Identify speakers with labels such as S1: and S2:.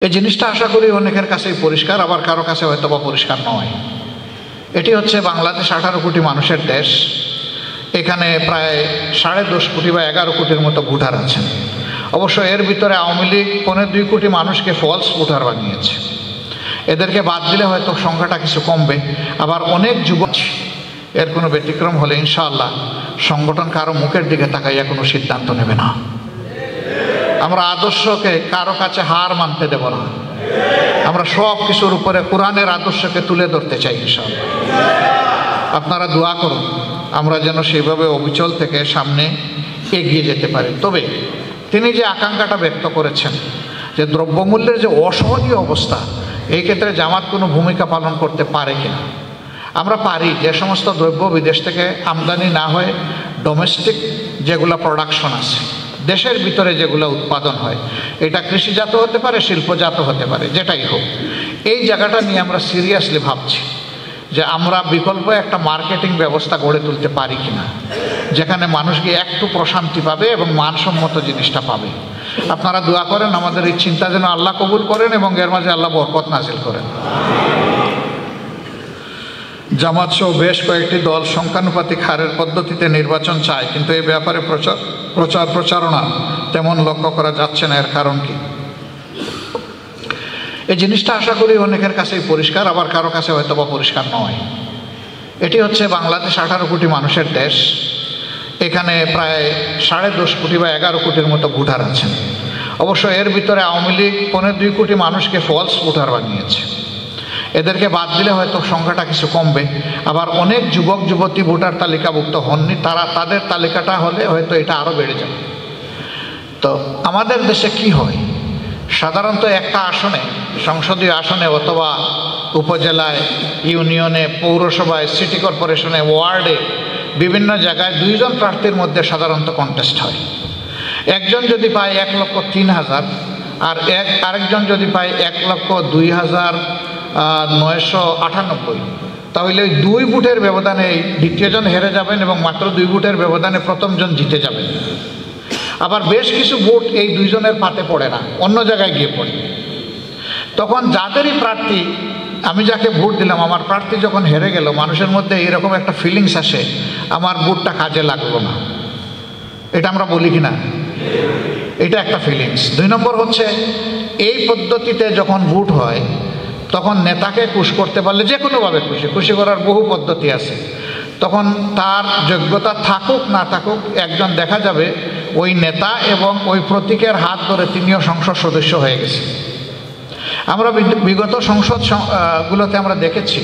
S1: এই জিনিসটা আশা করি অনেকের কাছেই পরিষ্কার, আবার কারো কাছে হয়তো বা পরিষ্কার নয়। এটি হচ্ছে বাংলাদেশ 18 কোটি মানুষের দেশ। এখানে প্রায় 10.5 কোটি বা 11 কোটির মতো ভোটার আছেন। অবশ্য এর ভিতরে আওয়ামী লীগ 2.25 কোটি মানুষকে ফলস ভোটার বানিয়েছে। এদেরকে বাদ দিলে হয়তো সংখ্যাটা কিছু কমবে। আবার অনেক যুবক, এর কোনো ব্যতিক্রম হলে ইনশাআল্লাহ সংগঠন কারো মুখের দিকে তাকাইয়া কোনো সিদ্ধান্ত নেবে না। আমরা আদর্শকে কারো কাছে হার মানতে দেব না। আমরা সব কিছুর উপরে কোরআনের আদর্শকে তুলে ধরতে চাই ইনশাআল্লাহ। আপনারা দোয়া করুন আমরা যেন সেইভাবে অবিচল থেকে সামনে এগিয়ে যেতে পারি। তবে তিনি যে আকাঙ্ক্ষাটা ব্যক্ত করেছেন যে দ্রব্যমূল্যের যে অসহনীয় অবস্থা, এই ক্ষেত্রে জামাত কোনো ভূমিকা পালন করতে পারে কিনা। আমরা পারি, যে সমস্ত দ্রব্য বিদেশ থেকে আমদানি না হয়ে ডোমেস্টিক যেগুলো প্রোডাকশন আছে, দেশের ভিতরে যেগুলো উৎপাদন হয়, এটা কৃষিজাত হতে পারে, শিল্পজাত হতে পারে, যেটাই হোক, এই জায়গাটা নিয়ে আমরা সিরিয়াসলি ভাবছি যে আমরা বিকল্প একটা মার্কেটিং ব্যবস্থা গড়ে তুলতে পারি কিনা, যেখানে মানুষ গিয়ে একটু প্রশান্তি পাবে এবং মানসম্মত জিনিসটা পাবে। আপনারা দোয়া করেন আমাদের এই চিন্তা যেন আল্লাহ কবুল করেন এবং এর মাঝে আল্লাহ বরকত নাজিল করেন। জামাত সহ বেশ কয়েকটি দল সংখ্যানুপাতিক হারের পদ্ধতিতে নির্বাচন চায়, কিন্তু এই ব্যাপারে প্রচারণা তেমন লক্ষ্য করা যাচ্ছে না। এর কারণ কি? এই জিনিসটা আশা করি অনেকের কাছেই পরিষ্কার, আবার কারো কাছে হয়তো বা পরিষ্কার নয়। এটি হচ্ছে বাংলাদেশ 18 কোটি মানুষের দেশ। এখানে প্রায় 10.5 কোটি বা 11 কোটির মতো ভোটার আছেন। অবশ্য এর ভিতরে আওয়ামী লীগ 2.25 কোটি মানুষকে ফলস ভোটার বানিয়েছে। এদেরকে বাদ দিলে হয়তো সংখ্যাটা কিছু কমবে। আবার অনেক যুবক যুবতী ভোটার তালিকাভুক্ত হননি, তাদের তালিকাটা হলে হয়তো এটা আরও বেড়ে যাবে। তো আমাদের দেশে কি হয়, সাধারণত একটা আসনে, সংসদীয় আসনে অথবা উপজেলায়, ইউনিয়নে, পৌরসভায়, সিটি কর্পোরেশনে, ওয়ার্ডে, বিভিন্ন জায়গায় 2 জন প্রার্থীর মধ্যে সাধারণত কন্টেস্ট হয়। একজন যদি পায় 1,03,000 আর আরেকজন যদি পায় 1,02,998, তাহলে ওই 2 ভোটের ব্যবধানে দ্বিতীয়জন হেরে যাবেন এবং মাত্র 2 ভোটের ব্যবধানে প্রথমজন জিতে যাবেন। আবার বেশ কিছু ভোট এই 2 জনের পাতে পড়ে না, অন্য জায়গায় গিয়ে পড়ে। তখন যাদেরই প্রার্থী, আমি যাকে ভোট দিলাম, আমার প্রার্থী যখন হেরে গেল, মানুষের মধ্যে এরকম একটা ফিলিংস আসে, আমার ভোটটা কাজে লাগলো না। এটা আমরা বলি কি না? এটা একটা ফিলিংস। 2 নম্বর হচ্ছে, এই পদ্ধতিতে যখন ভোট হয় তখন নেতাকে খুশি করতে পারলে, যে কোনোভাবে খুশি করার বহু পদ্ধতি আছে, তখন তার যোগ্যতা থাকুক না থাকুক, একজন দেখা যাবে ওই নেতা এবং ওই প্রতীকের হাত ধরে তিনিও সংসদ সদস্য হয়ে গেছে। আমরা বিগত সংসদ গুলোতে আমরা দেখেছি